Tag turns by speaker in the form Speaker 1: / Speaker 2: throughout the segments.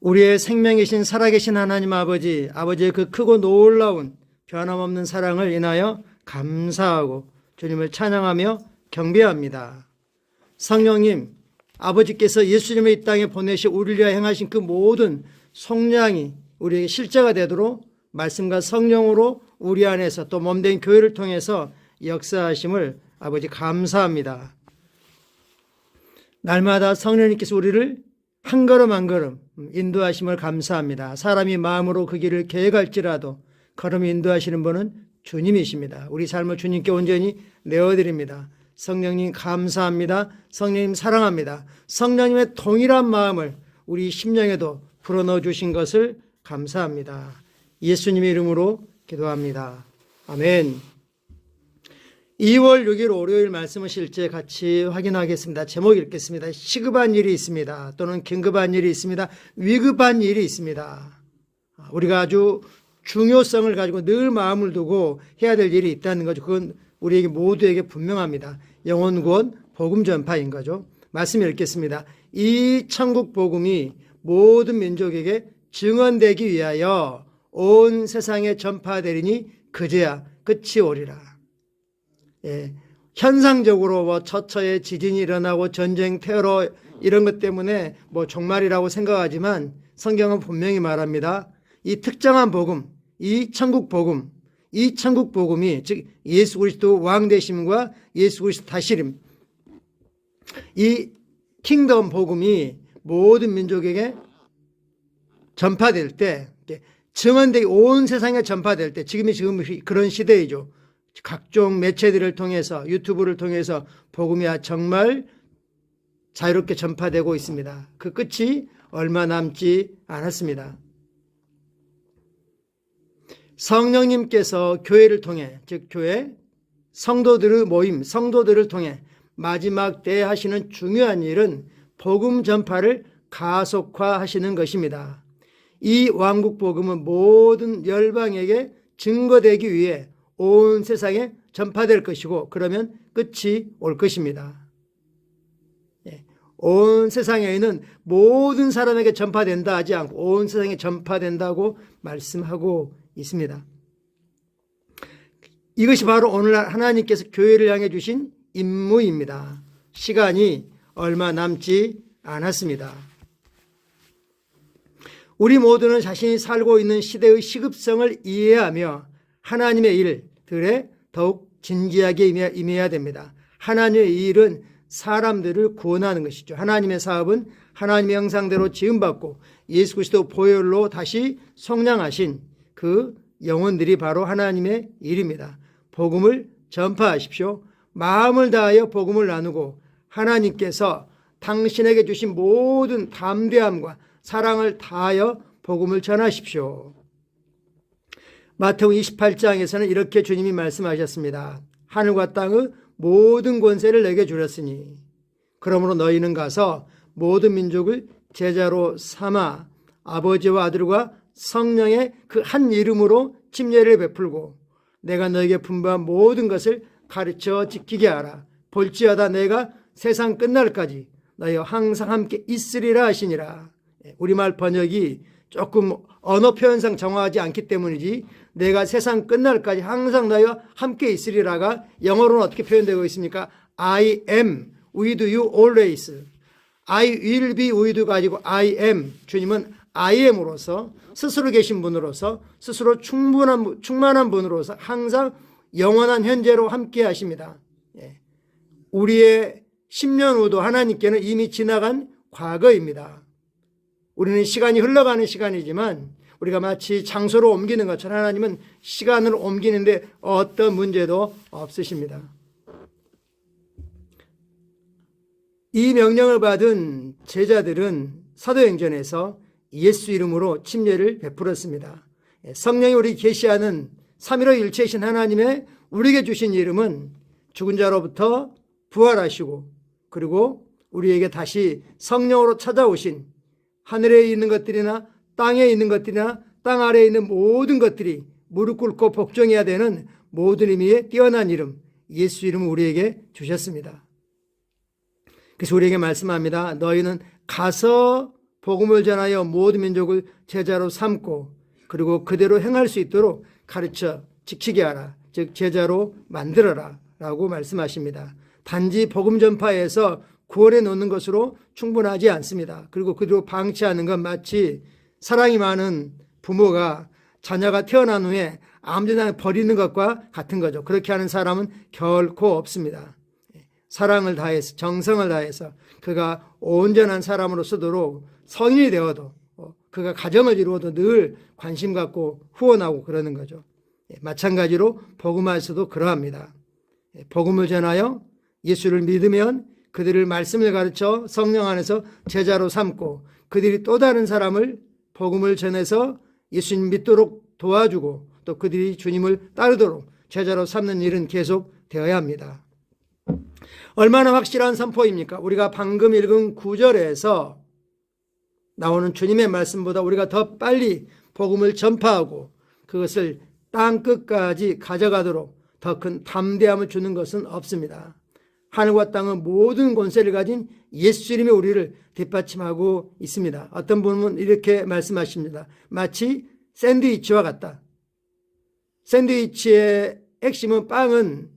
Speaker 1: 우리의 생명이신 살아계신 하나님 아버지, 아버지의 그 크고 놀라운 변함없는 사랑을 인하여 감사하고 주님을 찬양하며 경배합니다. 성령님, 아버지께서 예수님을 이 땅에 보내시 우리를 위하여 행하신 그 모든 속량이 우리에게 실제가 되도록 말씀과 성령으로 우리 안에서 또 몸된 교회를 통해서 역사하심을 아버지 감사합니다. 날마다 성령님께서 우리를 한 걸음 한 걸음 인도하심을 감사합니다. 사람이 마음으로 그 길을 계획할지라도 걸음 인도하시는 분은 주님이십니다. 우리 삶을 주님께 온전히 내어드립니다. 성령님 감사합니다. 성령님 사랑합니다. 성령님의 동일한 마음을 우리 심령에도 불어넣어 주신 것을 감사합니다. 예수님의 이름으로 기도합니다. 아멘. 2월 6일 월요일 말씀을 실제 같이 확인하겠습니다. 제목 읽겠습니다. 시급한 일이 있습니다. 또는 긴급한 일이 있습니다. 위급한 일이 있습니다. 우리가 아주 중요성을 가지고 늘 마음을 두고 해야 될 일이 있다는 거죠. 그건 우리에게 모두에게 분명합니다. 영혼 구원, 복음 전파인 거죠. 말씀 읽겠습니다. 이 천국 복음이 모든 민족에게 증언되기 위하여 온 세상에 전파되리니 그제야 끝이 오리라. 예, 현상적으로 뭐 처처에 지진이 일어나고 전쟁, 테러 이런 것 때문에 뭐 종말이라고 생각하지만 성경은 분명히 말합니다. 이 특정한 복음, 이 천국 복음이 즉 예수 그리스도 왕 되심과 예수 그리스도 다시림, 이 킹덤 복음이 모든 민족에게 전파될 때, 증언되기 온 세상에 전파될 때, 지금 그런 시대이죠. 각종 매체들을 통해서, 유튜브를 통해서 복음이 정말 자유롭게 전파되고 있습니다. 그 끝이 얼마 남지 않았습니다. 성령님께서 교회를 통해, 즉 교회 성도들의 모임, 성도들을 통해 마지막 때에 하시는 중요한 일은 복음 전파를 가속화하시는 것입니다. 이 왕국 복음은 모든 열방에게 증거되기 위해 온 세상에 전파될 것이고 그러면 끝이 올 것입니다. 온 세상에 있는 모든 사람에게 전파된다 하지 않고 온 세상에 전파된다고 말씀하고 있습니다. 이것이 바로 오늘날 하나님께서 교회를 향해 주신 임무입니다. 시간이 얼마 남지 않았습니다. 우리 모두는 자신이 살고 있는 시대의 시급성을 이해하며 하나님의 일들에 더욱 진지하게 임해야 됩니다. 하나님의 일은 사람들을 구원하는 것이죠. 하나님의 사업은 하나님의 형상대로 지음받고 예수 그리스도 보혈로 다시 속량하신 그 영혼들이 바로 하나님의 일입니다. 복음을 전파하십시오. 마음을 다하여 복음을 나누고 하나님께서 당신에게 주신 모든 담대함과 사랑을 다하여 복음을 전하십시오. 마태복음 28장에서는 이렇게 주님이 말씀하셨습니다. 하늘과 땅의 모든 권세를 내게 주렸으니 그러므로 너희는 가서 모든 민족을 제자로 삼아 아버지와 아들과 성령의 그 한 이름으로 침례를 베풀고 내가 너에게 분부한 모든 것을 가르쳐 지키게 하라. 볼지어다 내가 세상 끝날까지 너희와 항상 함께 있으리라 하시니라. 우리말 번역이 조금 언어 표현상 정확하지 않기 때문이지 내가 세상 끝날까지 항상 너희와 함께 있으리라가 영어로는 어떻게 표현되고 있습니까? I am with you always. I will be with you 가지고 I am. 주님은 I am으로서 스스로 계신 분으로서 스스로 충만한 분으로서 항상 영원한 현재로 함께 하십니다. 우리의 10년 후도 하나님께는 이미 지나간 과거입니다. 우리는 시간이 흘러가는 시간이지만 우리가 마치 장소로 옮기는 것처럼 하나님은 시간을 옮기는데 어떤 문제도 없으십니다. 이 명령을 받은 제자들은 사도행전에서 예수 이름으로 침례를 베풀었습니다. 성령이 우리 계시하는 삼위일체 일체이신 하나님의 우리에게 주신 이름은 죽은 자로부터 부활하시고 그리고 우리에게 다시 성령으로 찾아오신 하늘에 있는 것들이나 땅에 있는 것들이나 땅 아래에 있는 모든 것들이 무릎 꿇고 복종해야 되는 모든 의미의 뛰어난 이름 예수 이름을 우리에게 주셨습니다. 그래서 우리에게 말씀합니다. 너희는 가서 복음을 전하여 모든 민족을 제자로 삼고 그리고 그대로 행할 수 있도록 가르쳐 지키게 하라. 즉 제자로 만들어라 라고 말씀하십니다. 단지 복음 전파에서 구원해 놓는 것으로 충분하지 않습니다. 그리고 그대로 방치하는 건 마치 사랑이 많은 부모가 자녀가 태어난 후에 아무데나 버리는 것과 같은 거죠. 그렇게 하는 사람은 결코 없습니다. 사랑을 다해서 정성을 다해서 그가 온전한 사람으로서도록 성인이 되어도 그가 가정을 이루어도 늘 관심 갖고 후원하고 그러는 거죠. 마찬가지로 복음화에서도 그러합니다. 복음을 전하여 예수를 믿으면 그들을 말씀을 가르쳐 성령 안에서 제자로 삼고 그들이 또 다른 사람을 복음을 전해서 예수님 믿도록 도와주고 또 그들이 주님을 따르도록 제자로 삼는 일은 계속 되어야 합니다. 얼마나 확실한 선포입니까? 우리가 방금 읽은 9절에서 나오는 주님의 말씀보다 우리가 더 빨리 복음을 전파하고 그것을 땅끝까지 가져가도록 더 큰 담대함을 주는 것은 없습니다. 하늘과 땅은 모든 권세를 가진 예수님이 우리를 뒷받침하고 있습니다. 어떤 분은 이렇게 말씀하십니다. 마치 샌드위치와 같다. 샌드위치의 핵심은 빵은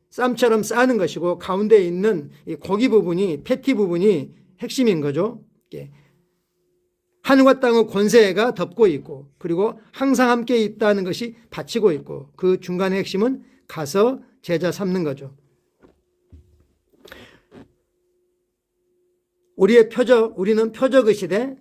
Speaker 1: 쌈처럼 싸는 것이고 가운데 있는 이 고기 부분이 패티 부분이 핵심인 거죠. 하늘과 땅의 권세가 덮고 있고 그리고 항상 함께 있다는 것이 받치고 있고 그 중간의 핵심은 가서 제자 삼는 거죠. 우리의 표적, 우리는 표적의 시대를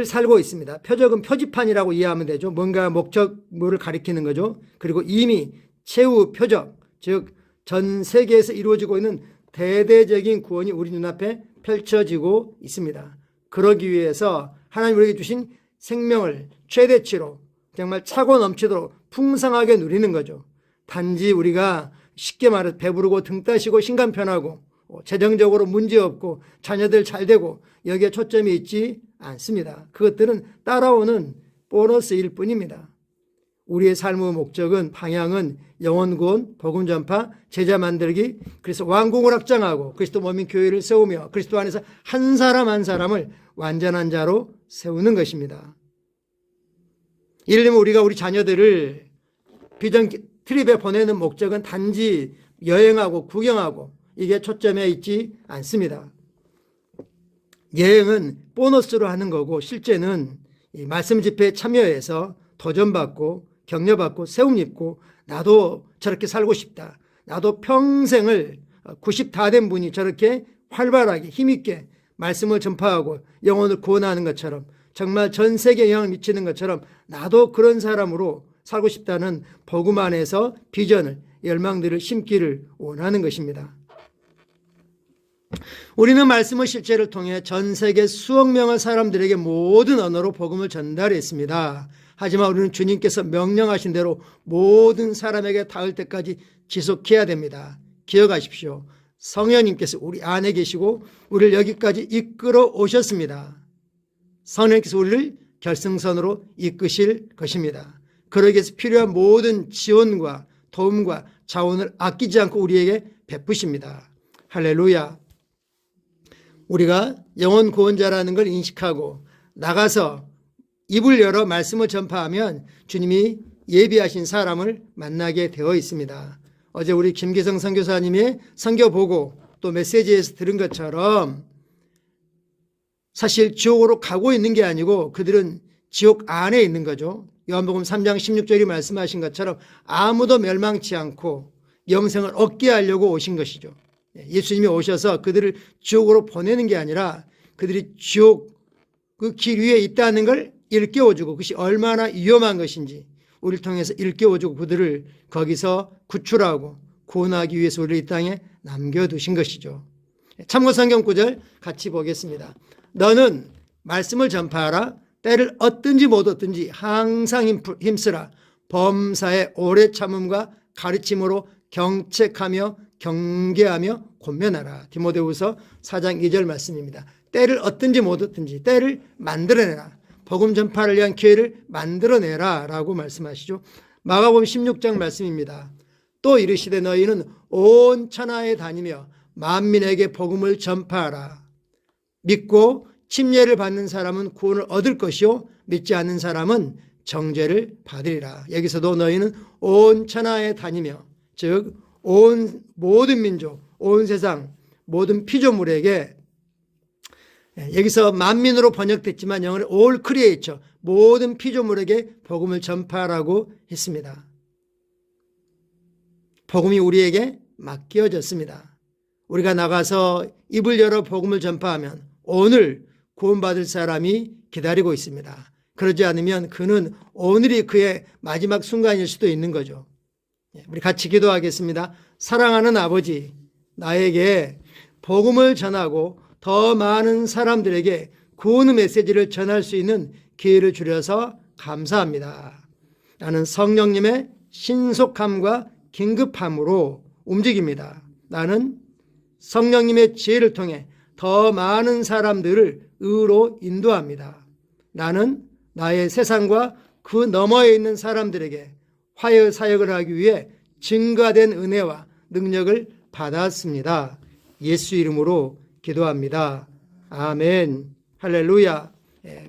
Speaker 1: 살고 있습니다. 표적은 표지판이라고 이해하면 되죠. 뭔가 목적물을 가리키는 거죠. 그리고 이미 최후 표적, 즉 전 세계에서 이루어지고 있는 대대적인 구원이 우리 눈앞에 펼쳐지고 있습니다. 그러기 위해서 하나님 우리에게 주신 생명을 최대치로 정말 차고 넘치도록 풍성하게 누리는 거죠. 단지 우리가 쉽게 말해 배부르고 등 따시고 신간 편하고 재정적으로 문제없고 자녀들 잘 되고 여기에 초점이 있지 않습니다. 그것들은 따라오는 보너스일 뿐입니다. 우리의 삶의 목적은 방향은 영혼 구원, 복음 전파, 제자 만들기, 그래서 왕궁을 확장하고 그리스도 몸인 교회를 세우며 그리스도 안에서 한 사람 한 사람을 완전한 자로 세우는 것입니다. 예를 들면 우리가 우리 자녀들을 비전 트립에 보내는 목적은 단지 여행하고 구경하고 이게 초점에 있지 않습니다. 여행은 보너스로 하는 거고 실제는 이 말씀 집회에 참여해서 도전받고 격려받고 세움 입고 나도 저렇게 살고 싶다. 나도 평생을 90 다 된 분이 저렇게 활발하게 힘있게 말씀을 전파하고 영혼을 구원하는 것처럼 정말 전 세계에 영향을 미치는 것처럼 나도 그런 사람으로 살고 싶다는 복음 안에서 비전을 열망들을 심기를 원하는 것입니다. 우리는 말씀의 실제를 통해 전 세계 수억 명의 사람들에게 모든 언어로 복음을 전달했습니다. 하지만 우리는 주님께서 명령하신 대로 모든 사람에게 닿을 때까지 지속해야 됩니다. 기억하십시오. 성령님께서 우리 안에 계시고 우리를 여기까지 이끌어 오셨습니다. 성령님께서 우리를 결승선으로 이끄실 것입니다. 그러기 위해서 필요한 모든 지원과 도움과 자원을 아끼지 않고 우리에게 베푸십니다. 할렐루야. 우리가 영혼 구원자라는 걸 인식하고 나가서 입을 열어 말씀을 전파하면 주님이 예비하신 사람을 만나게 되어 있습니다. 어제 우리 김기성 선교사님의 선교 보고 또 메시지에서 들은 것처럼 사실 지옥으로 가고 있는 게 아니고 그들은 지옥 안에 있는 거죠. 요한복음 3장 16절이 말씀하신 것처럼 아무도 멸망치 않고 영생을 얻게 하려고 오신 것이죠. 예수님이 오셔서 그들을 지옥으로 보내는 게 아니라 그들이 지옥 그 길 위에 있다는 걸 일깨워주고 그것이 얼마나 위험한 것인지 우리를 통해서 일깨워주고 그들을 거기서 구출하고 구원하기 위해서 우리를 이 땅에 남겨두신 것이죠. 참고 성경 구절 같이 보겠습니다. 너는 말씀을 전파하라. 때를 얻든지 못 얻든지 항상 힘쓰라. 범사의 오래 참음과 가르침으로 경책하며 경계하며 권면하라. 디모데후서 4장 2절 말씀입니다. 때를 얻든지 못 얻든지 때를 만들어내라. 복음 전파를 위한 기회를 만들어내라 라고 말씀하시죠. 마가복음 16장 말씀입니다. 또 이르시되 너희는 온 천하에 다니며 만민에게 복음을 전파하라. 믿고 침례를 받는 사람은 구원을 얻을 것이요 믿지 않는 사람은 정죄를 받으리라. 여기서도 너희는 온 천하에 다니며, 즉 온 모든 민족, 온 세상 모든 피조물에게, 여기서 만민으로 번역됐지만 영어로 all creature, 모든 피조물에게 복음을 전파하라고 했습니다. 복음이 우리에게 맡겨졌습니다. 우리가 나가서 입을 열어 복음을 전파하면 오늘 구원받을 사람이 기다리고 있습니다. 그러지 않으면 그는 오늘이 그의 마지막 순간일 수도 있는 거죠. 우리 같이 기도하겠습니다. 사랑하는 아버지, 나에게 복음을 전하고 더 많은 사람들에게 구원의 메시지를 전할 수 있는 기회를 주셔서 감사합니다. 나는 성령님의 신속함과 긴급함으로 움직입니다. 나는 성령님의 지혜를 통해 더 많은 사람들을 의로 인도합니다. 나는 나의 세상과 그 너머에 있는 사람들에게 화해 사역을 하기 위해 증가된 은혜와 능력을 받았습니다. 예수 이름으로 기도합니다. 아멘. 할렐루야.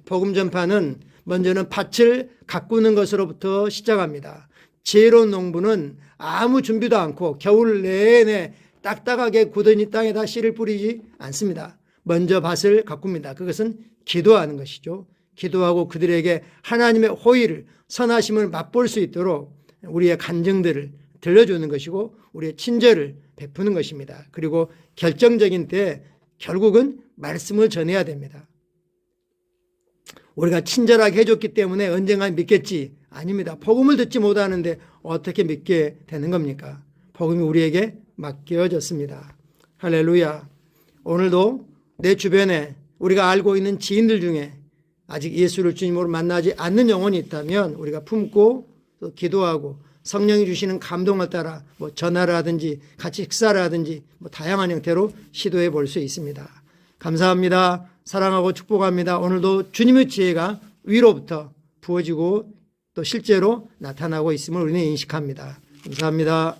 Speaker 1: 복음 전파는 먼저는 밭을 가꾸는 것으로부터 시작합니다. 지혜로운 농부는 아무 준비도 않고 겨울 내내 딱딱하게 굳은 땅에다 씨를 뿌리지 않습니다. 먼저 밭을 가꿉니다. 그것은 기도하는 것이죠. 기도하고 그들에게 하나님의 호의를, 선하심을 맛볼 수 있도록 우리의 간증들을 들려주는 것이고 우리의 친절을 베푸는 것입니다. 그리고 결정적인 때 결국은 말씀을 전해야 됩니다. 우리가 친절하게 해줬기 때문에 언젠가 믿겠지. 아닙니다. 복음을 듣지 못하는데 어떻게 믿게 되는 겁니까? 복음이 우리에게 맡겨졌습니다. 할렐루야. 오늘도 내 주변에 우리가 알고 있는 지인들 중에 아직 예수를 주님으로 만나지 않는 영혼이 있다면 우리가 품고 또 기도하고 성령이 주시는 감동을 따라 전화를 하든지 같이 식사를 하든지 다양한 형태로 시도해 볼 수 있습니다. 감사합니다. 사랑하고 축복합니다. 오늘도 주님의 지혜가 위로부터 부어지고 또 실제로 나타나고 있음을 우리는 인식합니다. 감사합니다.